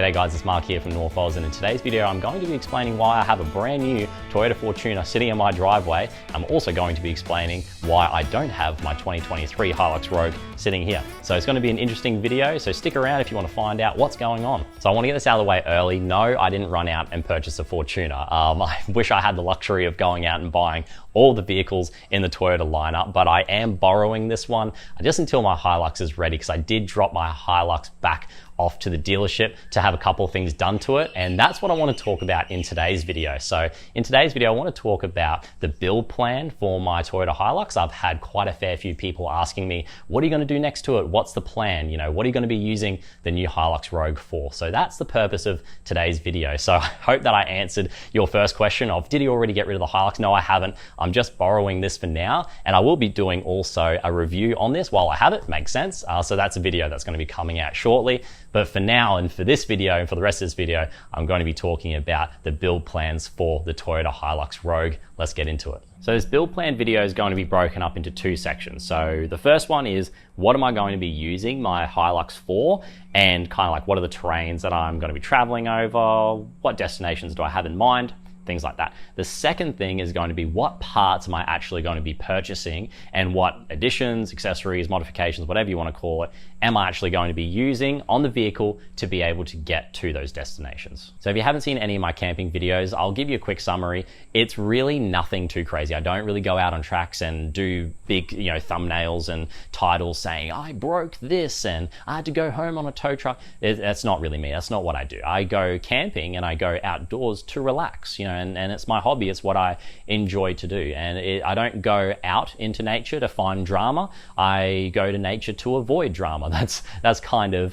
G'day guys, it's Mark here from North Oz, and in today's video I'm going to be explaining why I have a brand new Toyota Fortuner sitting in my driveway. I'm also going to be explaining why I don't have my 2023 Hilux Rogue sitting here. So it's going to be an interesting video, so stick around if you want to find out what's going on. So I want to get this out of the way early. No, I didn't run out and purchase a Fortuner. I wish I had the luxury of going out and buying all the vehicles in the Toyota lineup, but I am borrowing this one just until my Hilux is ready, because I did drop my Hilux back off to the dealership to have a couple of things done to it, and that's what I want to talk about in today's video. So in today's video I want to talk about the build plan for my Toyota Hilux. I've had quite a fair few people asking me, what are you going to do next to it? What's the plan? You know, what are you going to be using the new Hilux Rogue for? So that's the purpose of today's video. So I hope that I answered your first question of, did you already get rid of the Hilux? No, I haven't. I'm just borrowing this for now, and I will be doing also a review on this while I have it. Makes sense. So that's a video that's going to be coming out shortly. But for now, and for this video, and for the rest of this video, I'm going to be talking about the build plans for the Toyota Hilux Rogue. Let's get into it. So this build plan video is going to be broken up into two sections. So the first one is, what am I going to be using my Hilux for? And kind of like, what are the terrains that I'm going to be traveling over? What destinations do I have in mind? Things like that. The second thing is going to be, what parts am I actually going to be purchasing, and what additions, accessories, modifications, whatever you want to call it, am I actually going to be using on the vehicle to be able to get to those destinations. So if you haven't seen any of my camping videos, I'll give you a quick summary. It's really nothing too crazy. I don't really go out on tracks and do big, thumbnails and titles saying, I broke this and I had to go home on a tow truck. That's not really me. That's not what I do. I go camping and I go outdoors to relax, and it's my hobby. It's what I enjoy to do. And I don't go out into nature to find drama. I go to nature to avoid drama. That's kind of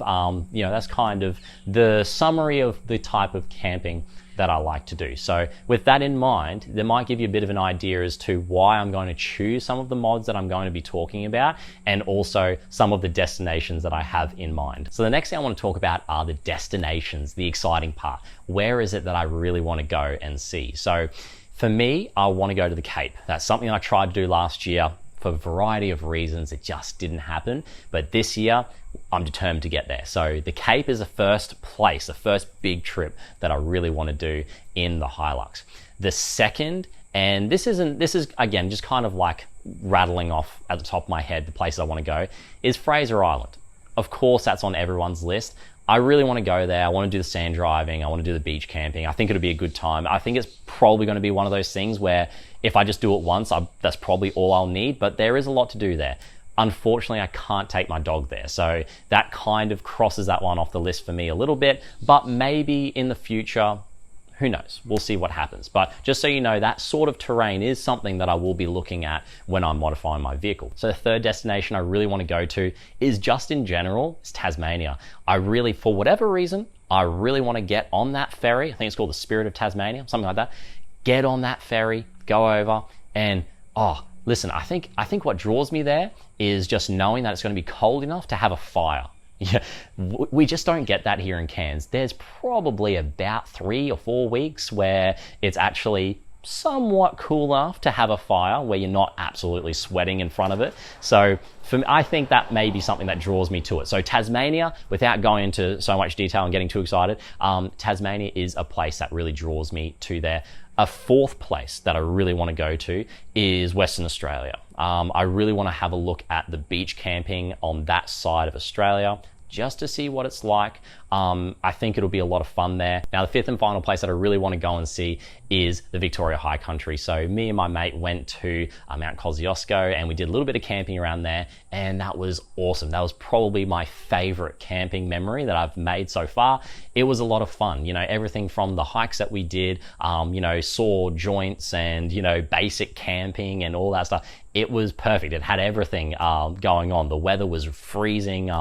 that's kind of the summary of the type of camping that I like to do. So with that in mind, that might give you a bit of an idea as to why I'm going to choose some of the mods that I'm going to be talking about, and also some of the destinations that I have in mind. So the next thing I want to talk about are the destinations, the exciting part. Where is it that I really want to go and see? So for me, I want to go to the Cape. That's something I tried to do last year. For a variety of reasons, it just didn't happen. But this year, I'm determined to get there. So the Cape is the first place, the first big trip that I really want to do in the Hilux. The second, and this is again just kind of like rattling off at the top of my head the places I want to go, is Fraser Island. Of course, that's on everyone's list. I really want to go there. I want to do the sand driving. I want to do the beach camping. I think it'll be a good time. I think it's probably going to be one of those things where if I just do it once, that's probably all I'll need, but there is a lot to do there. Unfortunately, I can't take my dog there. So that kind of crosses that one off the list for me a little bit, but maybe in the future, who knows? We'll see what happens. But just so you know, that sort of terrain is something that I will be looking at when I'm modifying my vehicle. So the third destination I really want to go to is, just in general, is Tasmania. I really, for whatever reason, I really want to get on that ferry. I think it's called the Spirit of Tasmania, something like that. Get on that ferry, go over, and listen, I think what draws me there is just knowing that it's going to be cold enough to have a fire. Yeah, we just don't get that here in Cairns. There's probably about 3 or 4 weeks where it's actually somewhat cool enough to have a fire, where you're not absolutely sweating in front of it. So for me, I think that may be something that draws me to it. So Tasmania, without going into so much detail and getting too excited, Tasmania is a place that really draws me to there. A fourth place that I really want to go to is Western Australia. I really want to have a look at the beach camping on that side of Australia, just to see what it's like. I think it'll be a lot of fun there. Now, the fifth and final place that I really want to go and see is the Victoria High Country. So me and my mate went to Mount Kosciuszko, and we did a little bit of camping around there, and that was awesome. That was probably my favorite camping memory that I've made so far. It was a lot of fun. Everything from the hikes that we did, saw joints and, basic camping and all that stuff. It was perfect. It had everything going on. The weather was freezing,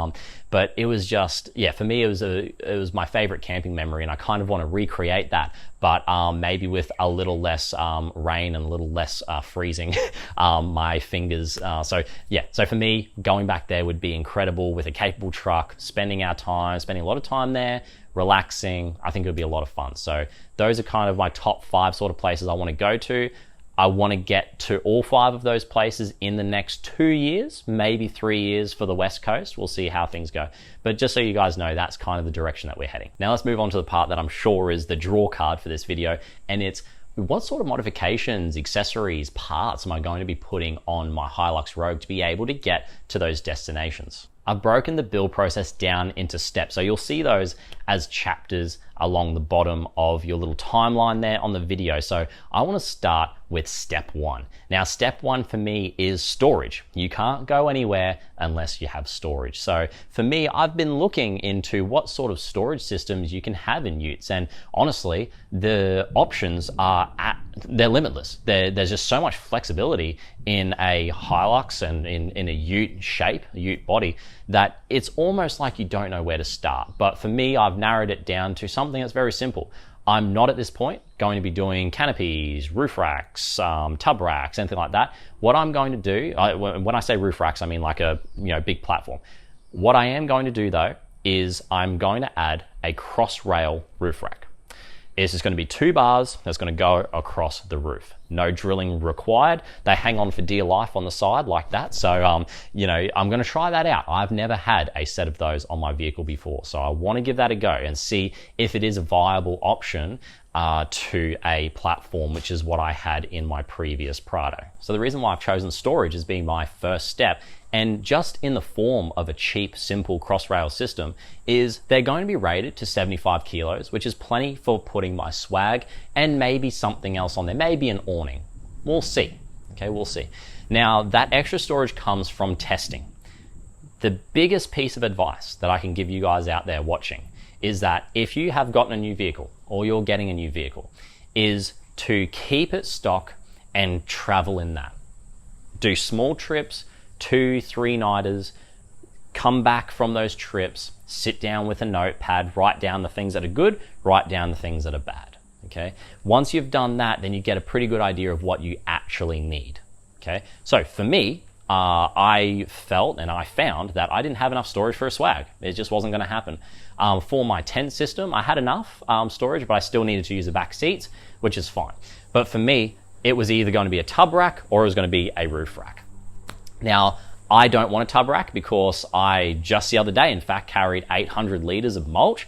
but it was just, for me, it was my favorite camping memory, and I kind of want to recreate that, but maybe with a little less rain and a little less freezing my fingers. So for me, going back there would be incredible with a capable truck, spending a lot of time there, relaxing. I think it would be a lot of fun. So those are kind of my top 5 sort of places I want to go to. I want to get to all 5 of those places in the next 2 years, maybe 3 years for the West Coast. We'll see how things go. But just so you guys know, that's kind of the direction that we're heading. Now let's move on to the part that I'm sure is the draw card for this video, and it's what sort of modifications, accessories, parts am I going to be putting on my Hilux Rogue to be able to get to those destinations? I've broken the build process down into steps. So you'll see those as chapters along the bottom of your little timeline there on the video. So I want to start with step 1. Now, step 1 for me is storage. You can't go anywhere unless you have storage. So for me, I've been looking into what sort of storage systems you can have in utes. And honestly, the options they're limitless. There's just so much flexibility in a Hilux and in a ute shape, a ute body, that it's almost like you don't know where to start. But for me, I've narrowed it down to something that's very simple. I'm not at this point going to be doing canopies, roof racks, tub racks, anything like that. What I'm going to do, when I say roof racks, I mean like a big platform. What I am going to do though is I'm going to add a cross rail roof rack. It's just going to be 2 bars that's going to go across the roof. No drilling required. They hang on for dear life on the side like that. So, I'm going to try that out. I've never had a set of those on my vehicle before. So I want to give that a go and see if it is a viable option to a platform, which is what I had in my previous Prado. So the reason why I've chosen storage as being my first step, and just in the form of a cheap, simple cross-rail system, is they're going to be rated to 75 kilos, which is plenty for putting my swag and maybe something else on there, maybe an awning. We'll see. Okay, we'll see. Now, that extra storage comes from testing. The biggest piece of advice that I can give you guys out there watching is that if you have gotten a new vehicle or you're getting a new vehicle, is to keep it stock and travel in that. Do small trips, 2-3 nighters, come back from those trips, sit down with a notepad, write down the things that are good, write down the things that are bad. Okay. Once you've done that, then you get a pretty good idea of what you actually need. Okay. So for me, I felt and I found that I didn't have enough storage for a swag. It just wasn't going to happen. For my tent system, I had enough storage, but I still needed to use the back seats, which is fine. But for me, it was either going to be a tub rack or it was going to be a roof rack. Now, I don't want a tub rack because I just the other day, in fact, carried 800 liters of mulch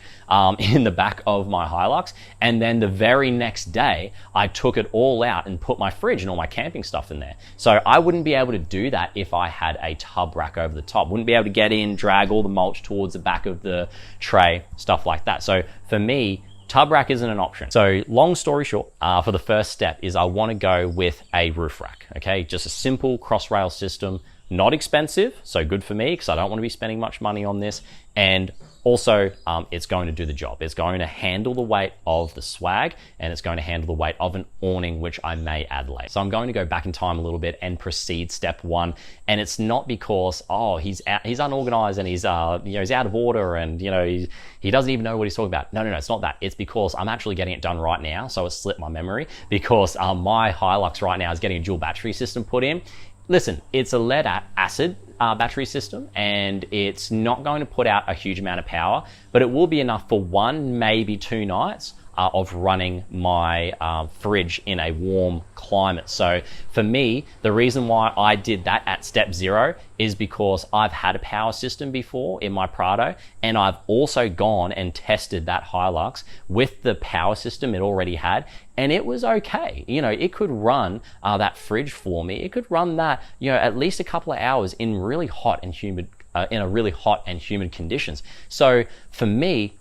in the back of my Hilux. And then the very next day, I took it all out and put my fridge and all my camping stuff in there. So I wouldn't be able to do that if I had a tub rack over the top. Wouldn't be able to get in, drag all the mulch towards the back of the tray, stuff like that. So for me, tub rack isn't an option. So long story short, for the first step is I want to go with a roof rack. Okay, just a simple cross rail system. Not expensive, so good for me because I don't want to be spending much money on this. And also, it's going to do the job. It's going to handle the weight of the swag, and it's going to handle the weight of an awning, which I may add later. So I'm going to go back in time a little bit and proceed step 1. And it's not because, he's unorganized and he's out of order and he doesn't even know what he's talking about. No, it's not that. It's because I'm actually getting it done right now. So it slipped my memory because my Hilux right now is getting a dual battery system put in. Listen, it's a lead acid battery system, and it's not going to put out a huge amount of power, but it will be enough for 1, maybe 2 nights of running my fridge in a warm climate. So for me, the reason why I did that at step 0 is because I've had a power system before in my Prado, and I've also gone and tested that Hilux with the power system it already had, and it was okay. It could run that fridge for me. It could run that, at least a couple of hours in really hot and humid, conditions. So for me,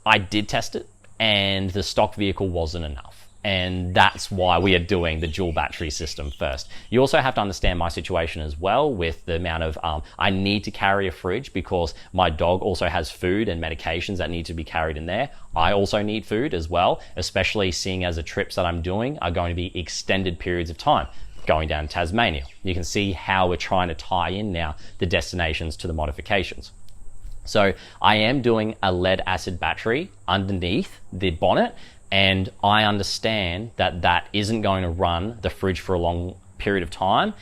I did test it, and the stock vehicle wasn't enough. And that's why we are doing the dual battery system first. You also have to understand my situation as well with the amount of, I need to carry a fridge because my dog also has food and medications that need to be carried in there. I also need food as well, especially seeing as the trips that I'm doing are going to be extended periods of time. Going down to Tasmania. You can see how we're trying to tie in now the destinations to the modifications. So I am doing a lead acid battery underneath the bonnet, and I understand that that isn't going to run the fridge for a long period of time.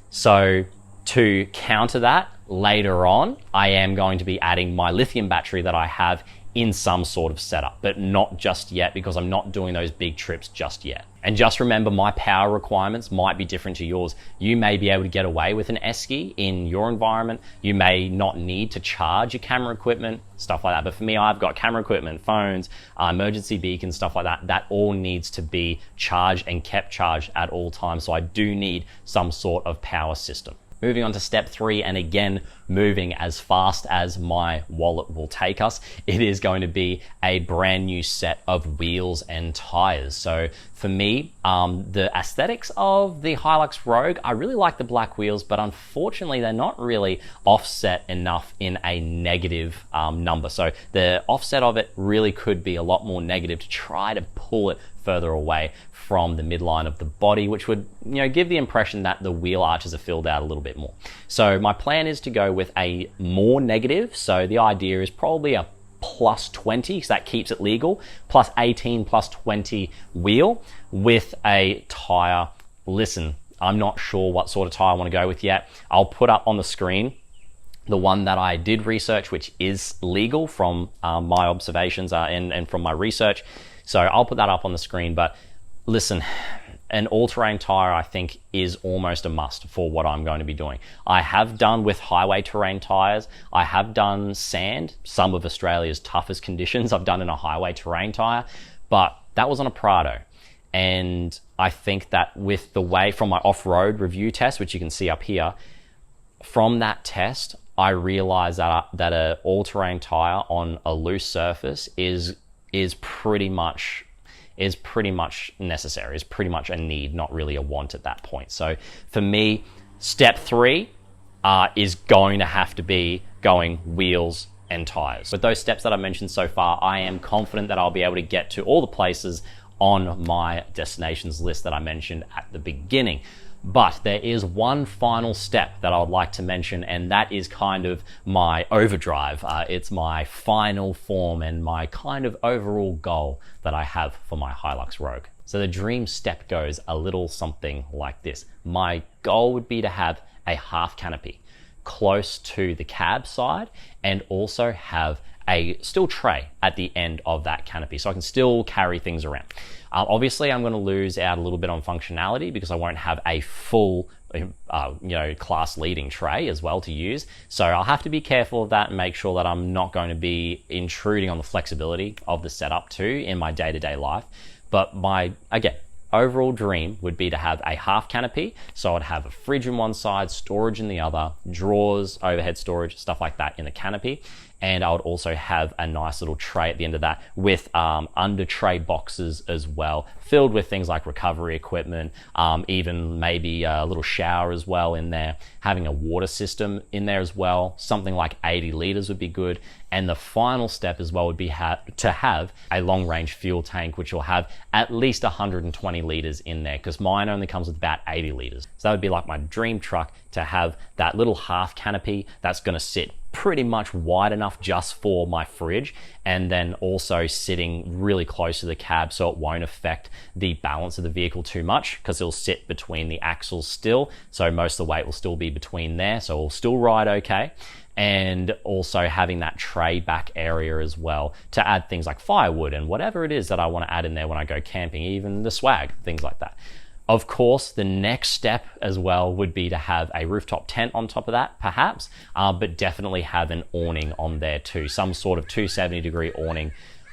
So to counter that, later on, I am going to be adding my lithium battery that I have in some sort of setup, but not just yet because I'm not doing those big trips just yet. And just remember, my power requirements might be different to yours. You may be able to get away with an esky in your environment. You may not need to charge your camera equipment, stuff like that. But for me, I've got camera equipment, phones, emergency beacons, stuff like that. That all needs to be charged and kept charged at all times. So I do need some sort of power system. Moving on to step 3, and again, moving as fast as my wallet will take us, it is going to be a brand new set of wheels and tires. So for me, the aesthetics of the Hilux Rogue, I really like the black wheels, but unfortunately they're not really offset enough in a negative number. So the offset of it really could be a lot more negative to try to pull it further away from the midline of the body, which would, give the impression that the wheel arches are filled out a little bit more. So my plan is to go with a more negative. So the idea is probably a plus 20, so that keeps it legal, plus 18, plus 20 wheel with a tire. Listen, I'm not sure what sort of tire I want to go with yet. I'll put up on the screen the one that I did research, which is legal from my observations and from my research. So I'll put that up on the screen, but listen, an all-terrain tire I think is almost a must for what I'm going to be doing. I have done with highway terrain tires. I have done sand, some of Australia's toughest conditions I've done in a highway terrain tire, but that was on a Prado. And I think that with the way from my off-road review test, which you can see up here, from that test, I realized that an all-terrain tire on a loose surface is pretty much necessary, is pretty much a need, not really a want at that point. So for me, step 3 is going to have to be going wheels and tires. With those steps that I've mentioned so far, I am confident that I'll be able to get to all the places on my destinations list that I mentioned at the beginning. But there is one final step that I would like to mention, and that is kind of my overdrive. It's my final form and my kind of overall goal that I have for my Hilux Rogue. So the dream step goes a little something like this. My goal would be to have a half canopy close to the cab side and also have a steel tray at the end of that canopy so I can still carry things around. Obviously, I'm going to lose out a little bit on functionality because I won't have a full class leading tray as well to use. So I'll have to be careful of that and make sure that I'm not going to be intruding on the flexibility of the setup too in my day-to-day life. But my, again, overall dream would be to have a half canopy. So I'd have a fridge in one side, storage in the other, drawers, overhead storage, stuff like that in the canopy. And I would also have a nice little tray at the end of that with under tray boxes as well, filled with things like recovery equipment, even maybe a little shower as well in there, having a water system in there as well. Something like 80 liters would be good. And the final step as well would be to have a long range fuel tank, which will have at least 120 liters in there, because mine only comes with about 80 liters. So that would be like my dream truck, to have that little half canopy that's going to sit pretty much wide enough just for my fridge, and then also sitting really close to the cab so it won't affect the balance of the vehicle too much, because it'll sit between the axles still, so most of the weight will still be between there, so it'll still ride okay. And also having that tray back area as well to add things like firewood and whatever it is that I want to add in there when I go camping, even the swag, things like that. Of course, the next step as well would be to have a rooftop tent on top of that, perhaps, but definitely have an awning on there too. Some sort of 270-degree awning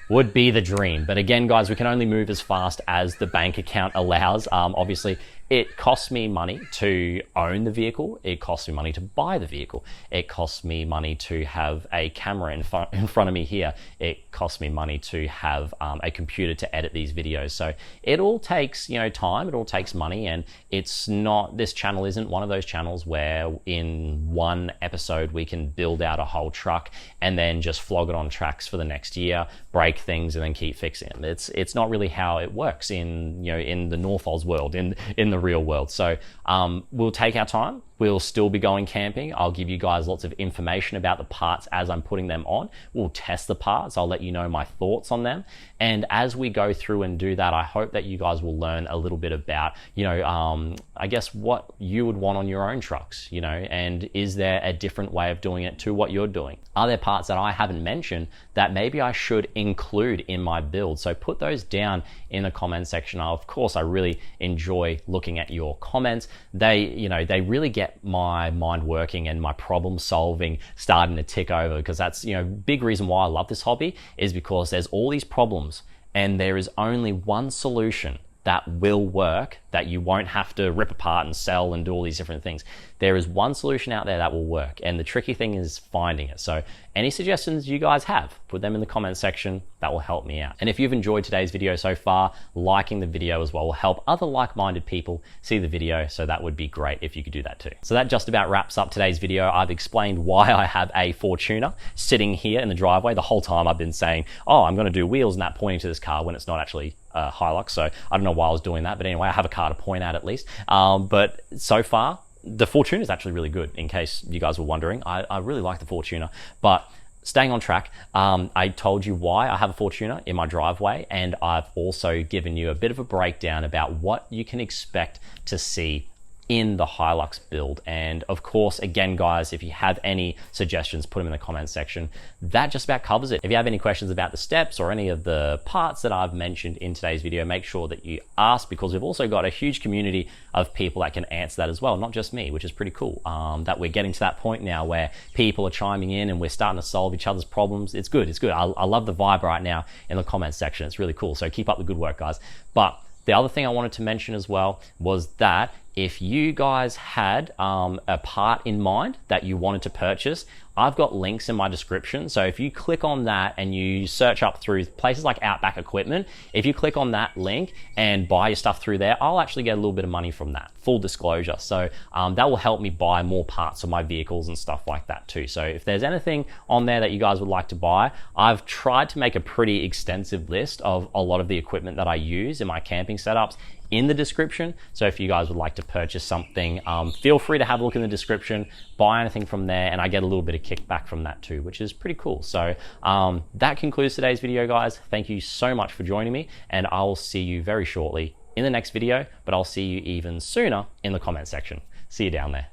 would be the dream. But again, guys, we can only move as fast as the bank account allows. Obviously, it costs me money to own the vehicle. It costs me money to buy the vehicle. It costs me money to have a camera in front of me here. It costs me money to have a computer to edit these videos. So it all takes, time. It all takes money, and it's not. This channel isn't one of those channels where in one episode we can build out a whole truck and then just flog it on tracks for the next year, break things, and then keep fixing them. It's not really how it works in in the Norfol's world, in the real world. So we'll take our time, We'll still be going camping. I'll give you guys lots of information about the parts as I'm putting them on. We'll test the parts. I'll let you know my thoughts on them. And as we go through and do that, I hope that you guys will learn a little bit about, I guess what you would want on your own trucks, and is there a different way of doing it to what you're doing? Are there parts that I haven't mentioned that maybe I should include in my build? So put those down in the comment section. Of course, I really enjoy looking at your comments. They really get my mind working and my problem solving starting to tick over, because that's, big reason why I love this hobby is because there's all these problems and there is only one solution that will work, that you won't have to rip apart and sell and do all these different things. There is one solution out there that will work, and the tricky thing is finding it. So any suggestions you guys have, put them in the comment section. That will help me out. And if you've enjoyed today's video so far, liking the video as well will help other like-minded people see the video, so that would be great if you could do that too. So that just about wraps up today's video. I've explained why I have a Fortuner sitting here in the driveway. The whole time I've been saying, oh, I'm gonna do wheels and that, pointing to this car when it's not actually Hilux. So I don't know why I was doing that, but anyway, I have a car to point at least. But so far, the Fortuner is actually really good, in case you guys were wondering. I really like the Fortuner, but staying on track, I told you why I have a Fortuner in my driveway, and I've also given you a bit of a breakdown about what you can expect to see in the Hilux build. And of course, again, guys, if you have any suggestions, put them in the comments section. That just about covers it. If you have any questions about the steps or any of the parts that I've mentioned in today's video, make sure that you ask, because we've also got a huge community of people that can answer that as well, not just me, which is pretty cool. That we're getting to that point now where people are chiming in and we're starting to solve each other's problems. It's good, it's good. I love the vibe right now in the comments section. It's really cool. So keep up the good work, guys. But the other thing I wanted to mention as well was that if you guys had a part in mind that you wanted to purchase, I've got links in my description. So if you click on that and you search up through places like Outback Equipment, if you click on that link and buy your stuff through there, I'll actually get a little bit of money from that, full disclosure. So that will help me buy more parts of my vehicles and stuff like that too. So if there's anything on there that you guys would like to buy, I've tried to make a pretty extensive list of a lot of the equipment that I use in my camping setups in the description. So if you guys would like to purchase something, feel free to have a look in the description, buy anything from there, and I get a little bit of kickback from that too, which is pretty cool. So that concludes today's video, guys. Thank you so much for joining me, and I'll see you very shortly in the next video, but I'll see you even sooner in the comment section. See you down there.